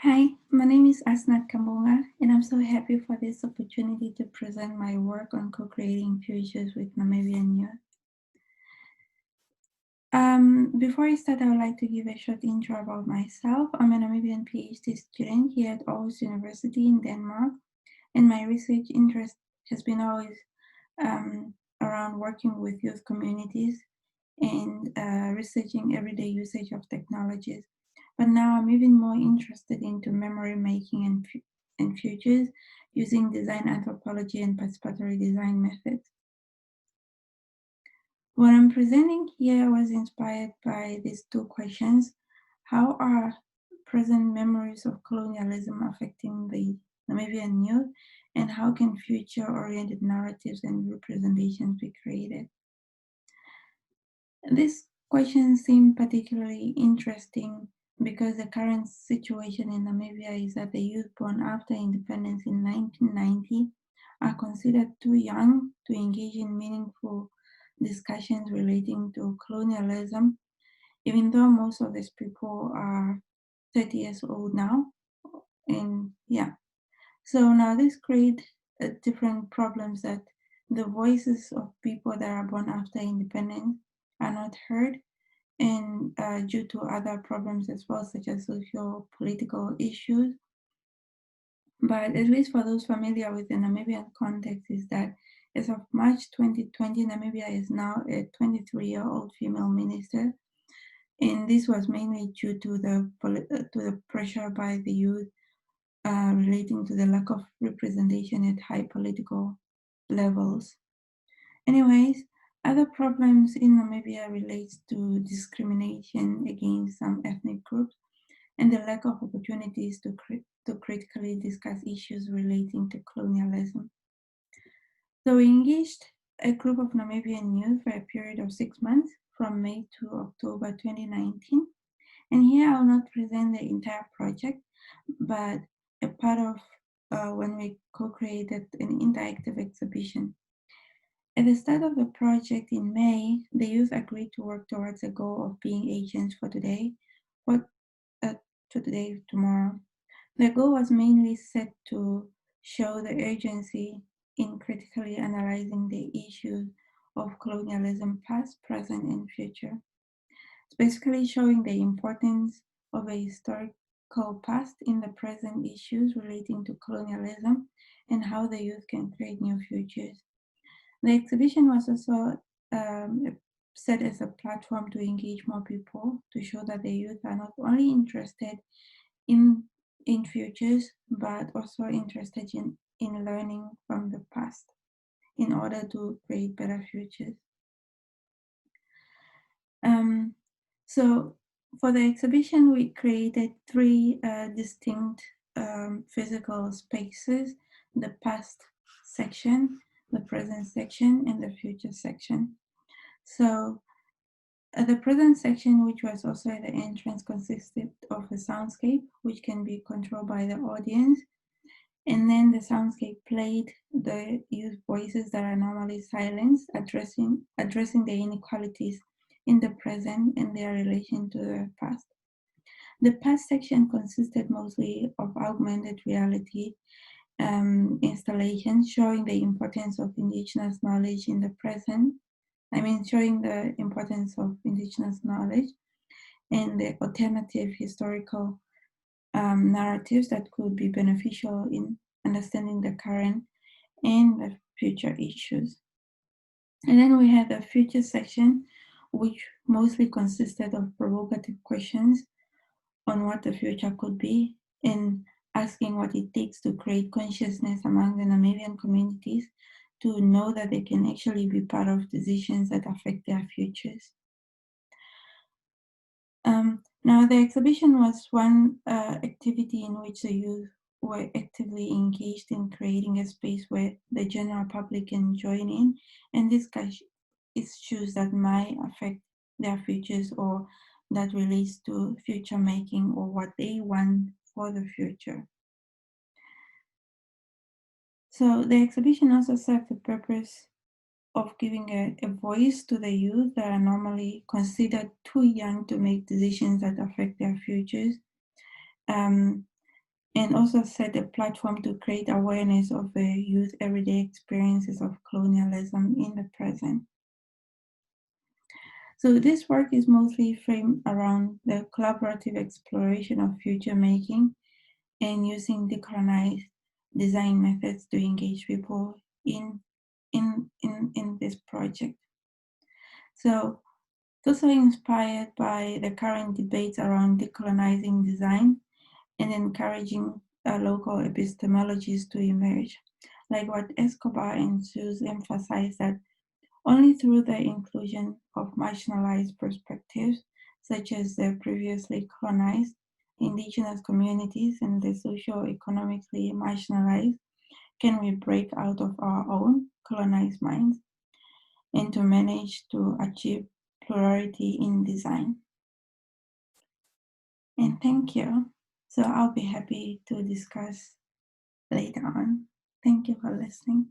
Hi, my name is Asnath Kambunga, and I'm so happy for this opportunity to present my work on co-creating futures with Namibian youth. Before I start, I would like to give a short intro about myself. I'm a Namibian PhD student here at Aarhus University in Denmark, and my research interest has been always around working with youth communities and researching everyday usage of technologies. But now I'm even more interested into memory making and futures using design anthropology and participatory design methods. What I'm presenting here was inspired by these two questions. How are present memories of colonialism affecting the Namibian youth? And how can future-oriented narratives and representations be created? This question seemed particularly interesting because the current situation in Namibia is that the youth born after independence in 1990 are considered too young to engage in meaningful discussions relating to colonialism, even though most of these people are 30 years old now. And yeah, so now this creates different problems that the voices of people that are born after independence are not heard, and due to other problems as well, such as socio-political issues. But at least for those familiar with the Namibian context, is that as of March 2020, Namibia is now a 23-year-old female minister, and this was mainly due to the pressure by the youth relating to the lack of representation at high political levels. Anyways, other problems in Namibia relates to discrimination against some ethnic groups and the lack of opportunities to critically discuss issues relating to colonialism. So we engaged a group of Namibian youth for a period of 6 months from May to October 2019. And here I'll not present the entire project, but a part of when we co-created an interactive exhibition. At the start of the project in May, the youth agreed to work towards a goal of being agents for today, for today, tomorrow. The goal was mainly set to show the urgency in critically analyzing the issues of colonialism, past, present, and future. It's basically showing the importance of a historical past in the present issues relating to colonialism and how the youth can create new futures. The exhibition was also set as a platform to engage more people, to show that the youth are not only interested in in futures, but also interested in learning from the past in order to create better futures. Um, so for the exhibition, we created three distinct physical spaces: the past section, the present section, and the future section. So the present section, which was also at the entrance, consisted of a soundscape, which can be controlled by the audience. And then the soundscape played the youth voices that are normally silenced, addressing the inequalities in the present and their relation to the past. The past section consisted mostly of augmented reality installations showing the importance of indigenous knowledge in the present. Showing the importance of indigenous knowledge and the alternative historical narratives that could be beneficial in understanding the current and the future issues. And then we had the future section, which mostly consisted of provocative questions on what the future could be and asking what it takes to create consciousness among the Namibian communities to know that they can actually be part of decisions that affect their futures. Now, the exhibition was one activity in which the youth were actively engaged in creating a space where the general public can join in and discuss issues that might affect their futures or that relates to future making or what they want for the future. So the exhibition also served the purpose of giving a voice to the youth that are normally considered too young to make decisions that affect their futures. and also set a platform to create awareness of the youth everyday experiences of colonialism in the present. So this work is mostly framed around the collaborative exploration of future making and using decolonized design methods to engage people in this project. So those are inspired by the current debates around decolonizing design and encouraging local epistemologies to emerge, like what Escobar and Suze emphasize that only through the inclusion of marginalized perspectives, such as the previously colonized, indigenous communities, and the socio-economically marginalized, can we break out of our own colonized minds and to manage to achieve plurality in design. And thank you. So I'll be happy to discuss later on. Thank you for listening.